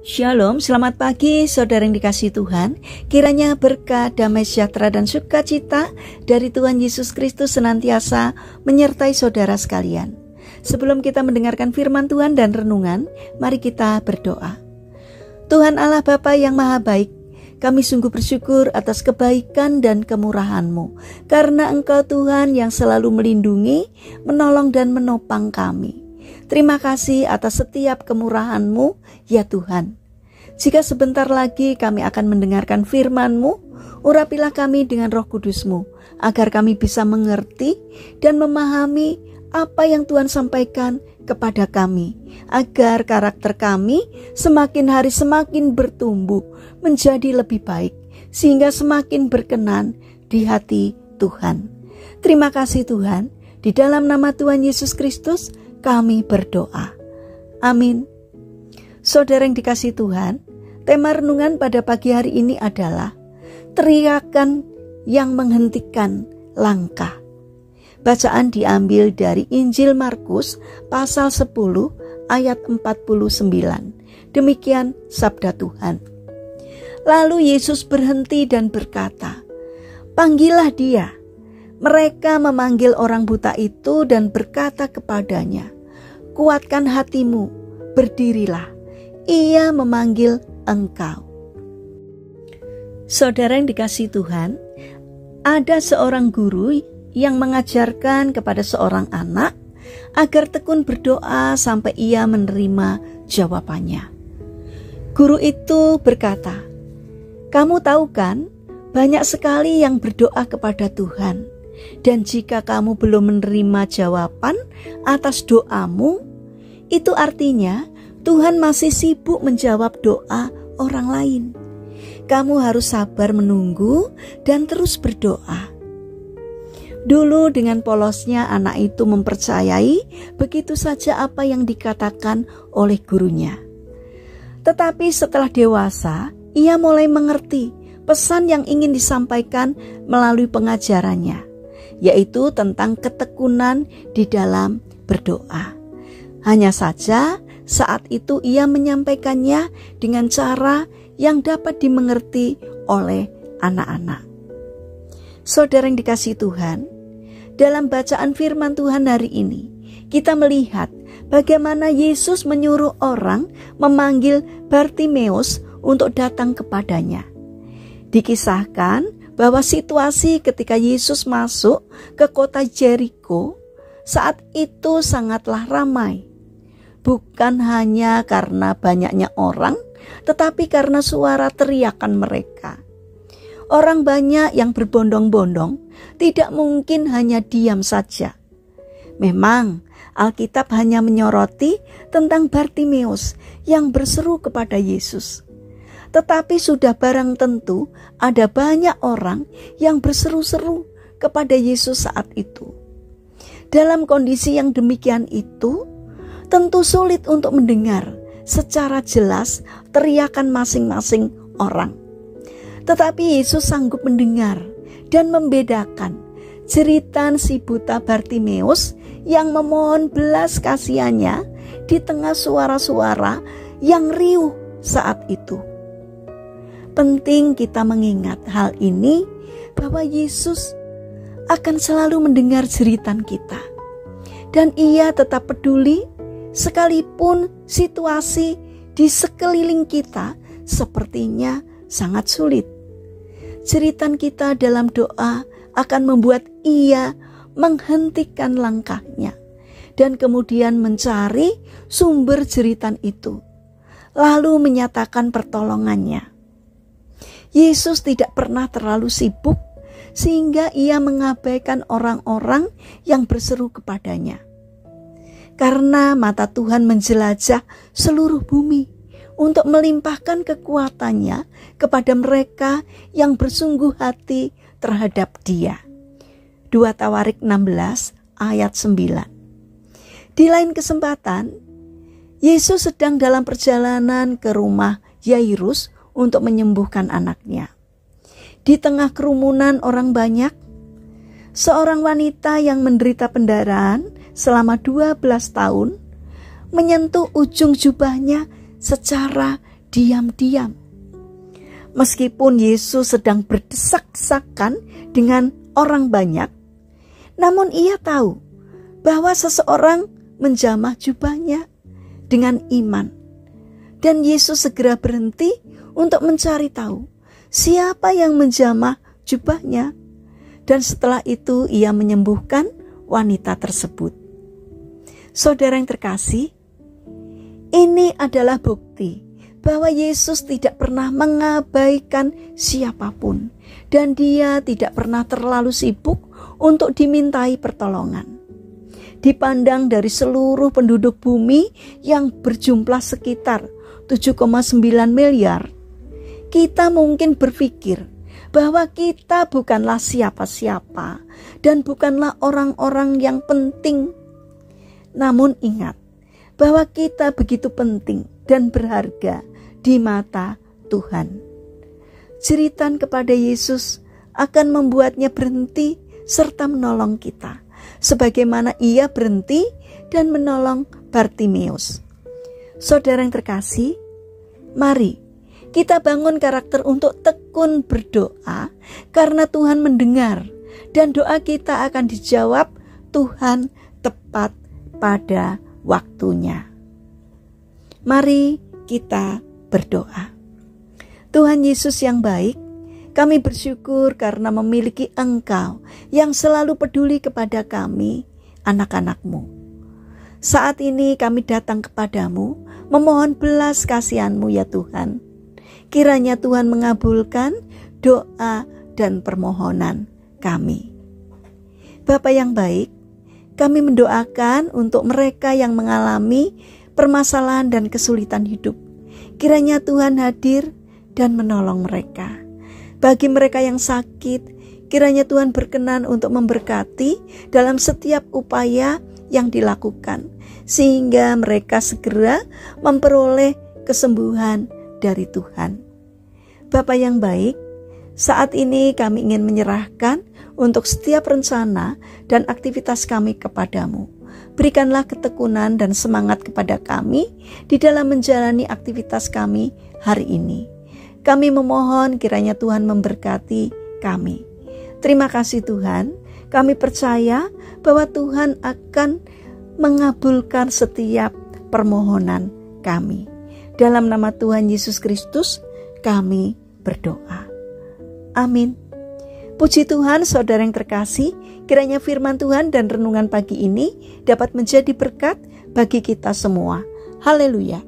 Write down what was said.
Shalom, selamat pagi saudara yang dikasihi Tuhan. Kiranya berkat, damai sejahtera dan sukacita dari Tuhan Yesus Kristus senantiasa menyertai saudara sekalian. Sebelum kita mendengarkan firman Tuhan dan renungan, mari kita berdoa. Tuhan Allah Bapa yang Maha Baik, kami sungguh bersyukur atas kebaikan dan kemurahan-Mu, karena Engkau Tuhan yang selalu melindungi, menolong dan menopang kami. Terima kasih atas setiap kemurahan-Mu, ya Tuhan. Jika sebentar lagi kami akan mendengarkan firman-Mu, urapilah kami dengan Roh Kudus-Mu, agar kami bisa mengerti dan memahami apa yang Tuhan sampaikan kepada kami, agar karakter kami semakin hari semakin bertumbuh menjadi lebih baik, sehingga semakin berkenan di hati Tuhan. Terima kasih Tuhan, di dalam nama Tuhan Yesus Kristus kami berdoa. Amin. Saudara yang dikasihi Tuhan, tema renungan pada pagi hari ini adalah teriakan yang menghentikan langkah. Bacaan diambil dari Injil Markus pasal 10 ayat 49. Demikian sabda Tuhan. Lalu Yesus berhenti dan berkata, "Panggillah dia." Mereka memanggil orang buta itu dan berkata kepadanya, "Kuatkan hatimu, berdirilah. Ia memanggil engkau." Saudara yang dikasihi Tuhan, ada seorang guru yang mengajarkan kepada seorang anak agar tekun berdoa sampai ia menerima jawabannya. Guru itu berkata, "Kamu tahu kan, banyak sekali yang berdoa kepada Tuhan. Dan jika kamu belum menerima jawaban atas doamu, itu artinya Tuhan masih sibuk menjawab doa orang lain. Kamu harus sabar menunggu dan terus berdoa." Dulu dengan polosnya anak itu mempercayai begitu saja apa yang dikatakan oleh gurunya. Tetapi setelah dewasa, ia mulai mengerti pesan yang ingin disampaikan melalui pengajarannya, yaitu tentang ketekunan di dalam berdoa. Hanya saja saat itu ia menyampaikannya dengan cara yang dapat dimengerti oleh anak-anak. Saudara yang dikasihi Tuhan, dalam bacaan firman Tuhan hari ini, kita melihat bagaimana Yesus menyuruh orang memanggil Bartimeus untuk datang kepadanya. Dikisahkan bahwa situasi ketika Yesus masuk ke kota Jericho saat itu sangatlah ramai. Bukan hanya karena banyaknya orang, tetapi karena suara teriakan mereka. Orang banyak yang berbondong-bondong tidak mungkin hanya diam saja. Memang Alkitab hanya menyoroti tentang Bartimeus yang berseru kepada Yesus. Tetapi sudah barang tentu ada banyak orang yang berseru-seru kepada Yesus saat itu. Dalam kondisi yang demikian itu, tentu sulit untuk mendengar secara jelas teriakan masing-masing orang. Tetapi Yesus sanggup mendengar dan membedakan jeritan si buta Bartimeus yang memohon belas kasihannya di tengah suara-suara yang riuh saat itu. Penting kita mengingat hal ini, bahwa Yesus akan selalu mendengar jeritan kita. Dan ia tetap peduli sekalipun situasi di sekeliling kita sepertinya sangat sulit. Jeritan kita dalam doa akan membuat ia menghentikan langkahnya dan kemudian mencari sumber jeritan itu, lalu menyatakan pertolongannya. Yesus tidak pernah terlalu sibuk sehingga ia mengabaikan orang-orang yang berseru kepadanya. Karena mata Tuhan menjelajah seluruh bumi untuk melimpahkan kekuatannya kepada mereka yang bersungguh hati terhadap Dia. 2 Tawarik 16 ayat 9. Di lain kesempatan, Yesus sedang dalam perjalanan ke rumah Yairus untuk menyembuhkan anaknya. Di tengah kerumunan orang banyak, seorang wanita yang menderita pendarahan selama 12 tahun menyentuh ujung jubahnya secara diam-diam. Meskipun Yesus sedang berdesak-desakan dengan orang banyak, namun ia tahu bahwa seseorang menjamah jubahnya dengan iman. Dan Yesus segera berhenti untuk mencari tahu siapa yang menjamah jubahnya. Dan setelah itu ia menyembuhkan wanita tersebut. Saudara yang terkasih, ini adalah bukti bahwa Yesus tidak pernah mengabaikan siapapun. Dan dia tidak pernah terlalu sibuk untuk dimintai pertolongan. Dipandang dari seluruh penduduk bumi yang berjumlah sekitar 7,9 miliar, kita mungkin berpikir bahwa kita bukanlah siapa-siapa dan bukanlah orang-orang yang penting. Namun ingat bahwa kita begitu penting dan berharga di mata Tuhan. Jeritan kepada Yesus akan membuatnya berhenti serta menolong kita, sebagaimana ia berhenti dan menolong Bartimeus. Saudara yang terkasih, mari kita bangun karakter untuk tekun berdoa, karena Tuhan mendengar dan doa kita akan dijawab Tuhan tepat pada waktunya. Mari kita berdoa. Tuhan Yesus yang baik, kami bersyukur karena memiliki Engkau yang selalu peduli kepada kami, anak-anak-Mu. Saat ini kami datang kepadamu, memohon belas kasihan-Mu ya Tuhan. Kiranya Tuhan mengabulkan doa dan permohonan kami. Bapa yang baik, kami mendoakan untuk mereka yang mengalami permasalahan dan kesulitan hidup. Kiranya Tuhan hadir dan menolong mereka. Bagi mereka yang sakit, kiranya Tuhan berkenan untuk memberkati dalam setiap upaya yang dilakukan, sehingga mereka segera memperoleh kesembuhan dari Tuhan. Bapa yang baik, saat ini kami ingin menyerahkan untuk setiap rencana dan aktivitas kami kepadamu. Berikanlah ketekunan dan semangat kepada kami di dalam menjalani aktivitas kami hari ini. Kami memohon kiranya Tuhan memberkati kami. Terima kasih Tuhan, kami percaya bahwa Tuhan akan mengabulkan setiap permohonan kami. Dalam nama Tuhan Yesus Kristus kami berdoa. Amin. Puji Tuhan, saudara yang terkasih, kiranya firman Tuhan dan renungan pagi ini dapat menjadi berkat bagi kita semua. Haleluya.